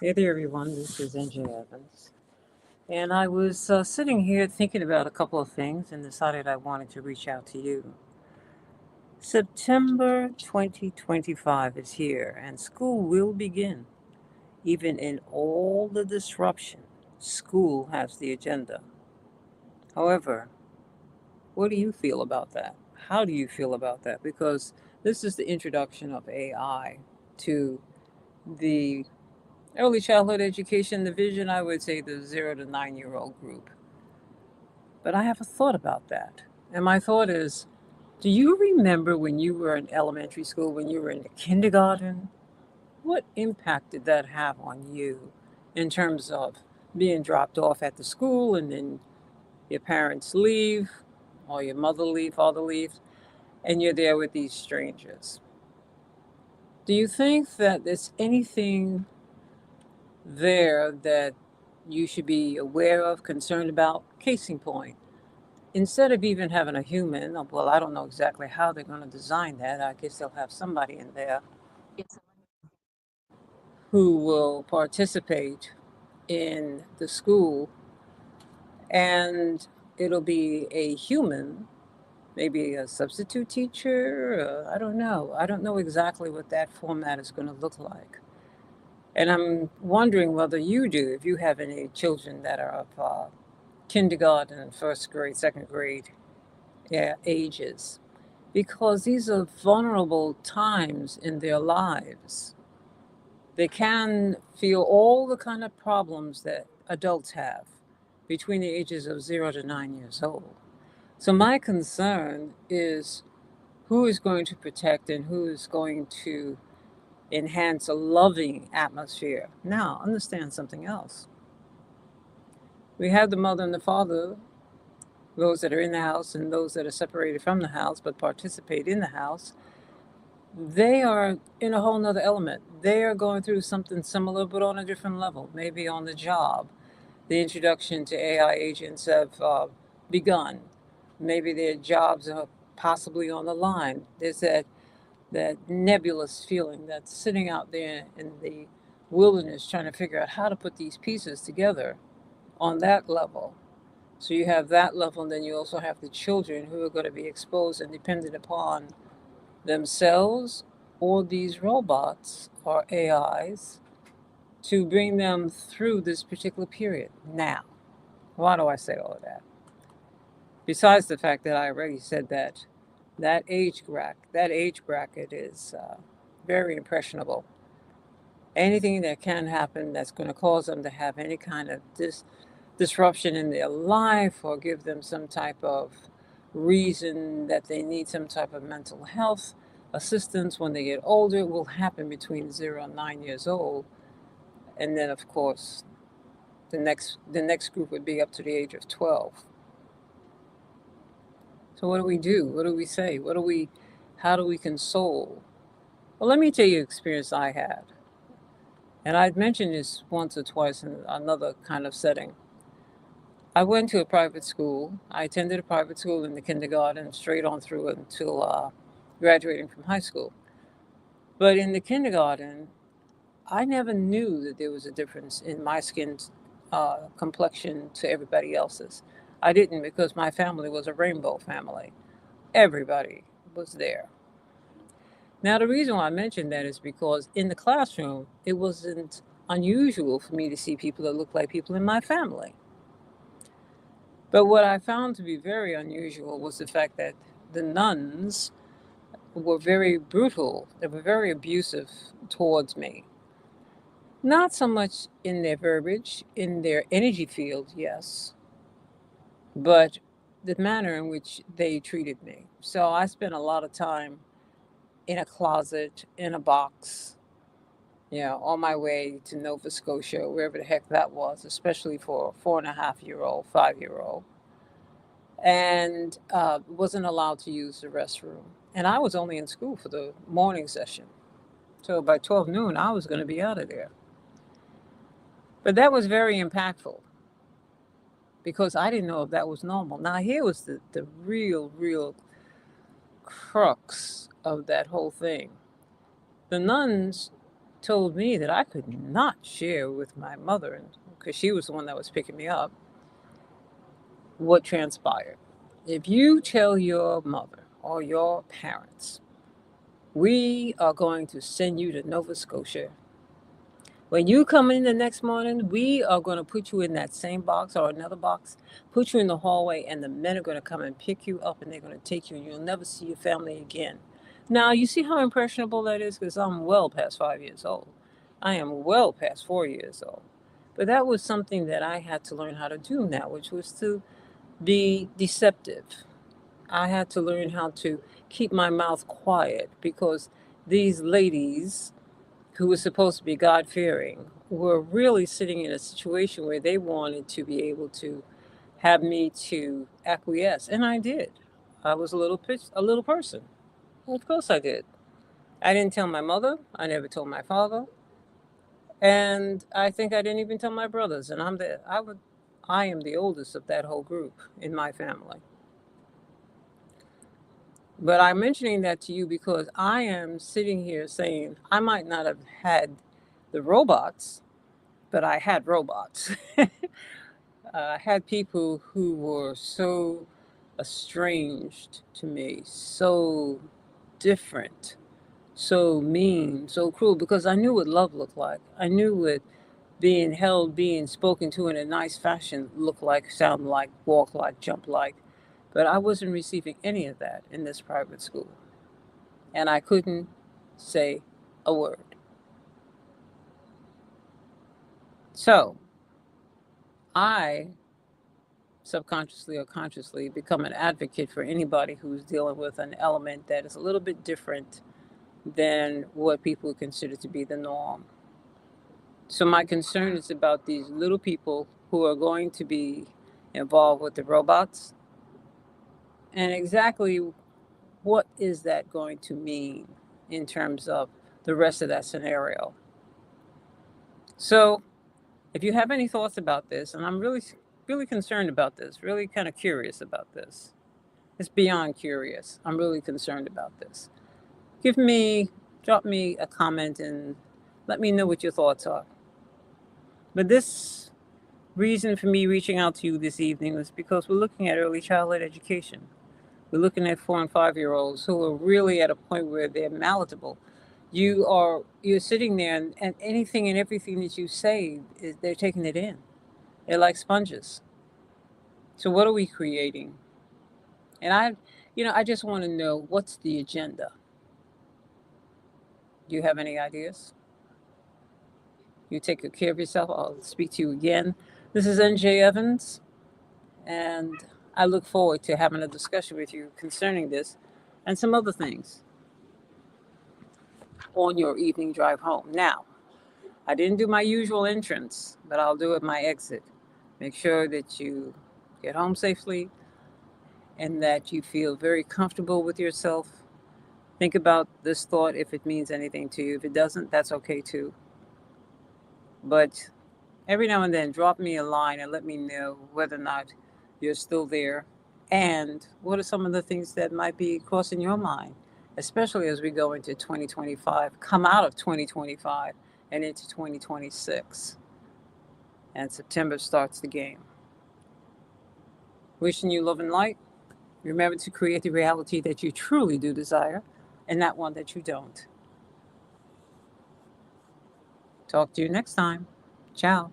Hey there, everyone. This is NJ Evans. And I was sitting here thinking about a couple of things and decided I wanted to reach out to you. September 2025 is here, and school will begin. Even in all the disruption, school has the agenda. However, what do you feel about that? How do you feel about that? Because this is the introduction of AI to the early childhood education division, I would say the 0 to 9 year old group. But I have a thought about that. And my thought is, do you remember when you were in elementary school, when you were in the kindergarten? What impact did that have on you in terms of being dropped off at the school and then your parents leave, or your mother leave, father leaves, and you're there with these strangers? Do you think that there's anything there that you should be aware of, concerned about? Case in point, instead of even having a human, well, I don't know exactly how they're going to design that. I guess they'll have somebody in there who will participate in the school, and it'll be a human, maybe a substitute teacher. I don't know. I don't know exactly what that format is going to look like. And I'm wondering whether you do, if you have any children that are of kindergarten, first grade, second grade, yeah, ages, because these are vulnerable times in their lives. They can feel all the kind of problems that adults have between the ages of 0 to 9 years old. So my concern is who is going to protect and who is going to enhance a loving atmosphere. Now, understand something else. We have the mother and the father, those that are in the house and those that are separated from the house but participate in the house. They are in a whole nother element. They are going through something similar, but on a different level, maybe on the job. The introduction to AI agents have begun. Maybe their jobs are possibly on the line. There's that nebulous feeling that's sitting out there in the wilderness trying to figure out how to put these pieces together on that level. So you have that level, and then you also have the children who are going to be exposed and dependent upon themselves or these robots or AIs to bring them through this particular period. Now, why do I say all of that? Besides the fact that I already said that that age bracket is very impressionable. Anything that can happen that's going to cause them to have any kind of disruption in their life or give them some type of reason that they need some type of mental health assistance when they get older will happen between 0 and 9 years old. And then, of course, the next group would be up to the age of 12. So what do we do? What do we say? How do we console? Well, let me tell you an experience I had. And I'd mentioned this once or twice in another kind of setting. I went to a private school. I attended a private school in the kindergarten straight on through until graduating from high school. But in the kindergarten, I never knew that there was a difference in my skin complexion to everybody else's. I didn't, because my family was a rainbow family. Everybody was there. Now, the reason why I mentioned that is because in the classroom, it wasn't unusual for me to see people that looked like people in my family. But what I found to be very unusual was the fact that the nuns were very brutal. They were very abusive towards me. Not so much in their verbiage, in their energy field, yes, but the manner in which they treated me. So I spent a lot of time in a closet, in a box, on my way to Nova Scotia, wherever the heck that was, especially for a 4.5 year old, 5 year old, and wasn't allowed to use the restroom. And I was only in school for the morning session. So by 12 noon, I was going to be out of there. But that was very impactful because I didn't know if that was normal. Now, here was the real crux of that whole thing. The nuns told me that I could not share with my mother, because she was the one that was picking me up, what transpired. If you tell your mother or your parents, we are going to send you to Nova Scotia. When you come in the next morning, we are going to put you in that same box or another box, put you in the hallway, and the men are going to come and pick you up and they're going to take you, and you'll never see your family again. Now, you see how impressionable that is? Because I'm well past 5 years old. I am well past 4 years old. But that was something that I had to learn how to do now, which was to be deceptive. I had to learn how to keep my mouth quiet because these ladies who was supposed to be God fearing were really sitting in a situation where they wanted to be able to have me to acquiesce, and I did. I was a little person. Of course, I did. I didn't tell my mother. I never told my father, and I think I didn't even tell my brothers. And I am the oldest of that whole group in my family. But I'm mentioning that to you because I am sitting here saying I might not have had the robots, but I had robots. I had people who were so estranged to me, so different, so mean, so cruel, because I knew what love looked like. I knew what being held, being spoken to in a nice fashion looked like, sound like, walk like, jump like. But I wasn't receiving any of that in this private school. And I couldn't say a word. So I subconsciously or consciously become an advocate for anybody who's dealing with an element that is a little bit different than what people consider to be the norm. So my concern is about these little people who are going to be involved with the robots, and exactly what is that going to mean in terms of the rest of that scenario. So if you have any thoughts about this, and I'm really concerned about this, really kind of curious about this. It's beyond curious. I'm really concerned about this. Drop me a comment and let me know what your thoughts are. But this reason for me reaching out to you this evening was because we're looking at early childhood education. We're looking at 4 and 5 year olds who are really at a point where they're malleable. You're sitting there, and anything and everything that you say, they're taking it in. They're like sponges. So what are we creating? And I just want to know, what's the agenda? Do you have any ideas? You take good care of yourself. I'll speak to you again. This is NJ Evans, and I look forward to having a discussion with you concerning this and some other things on your evening drive home. Now, I didn't do my usual entrance, but I'll do it my exit. Make sure that you get home safely and that you feel very comfortable with yourself. Think about this thought if it means anything to you. If it doesn't, that's okay too. But every now and then, drop me a line and let me know whether or not you're still there, and what are some of the things that might be crossing your mind, especially as we go into 2025, come out of 2025 and into 2026. And September starts the game. Wishing you love and light. Remember to create the reality that you truly do desire and not one that you don't. Talk to you next time. Ciao.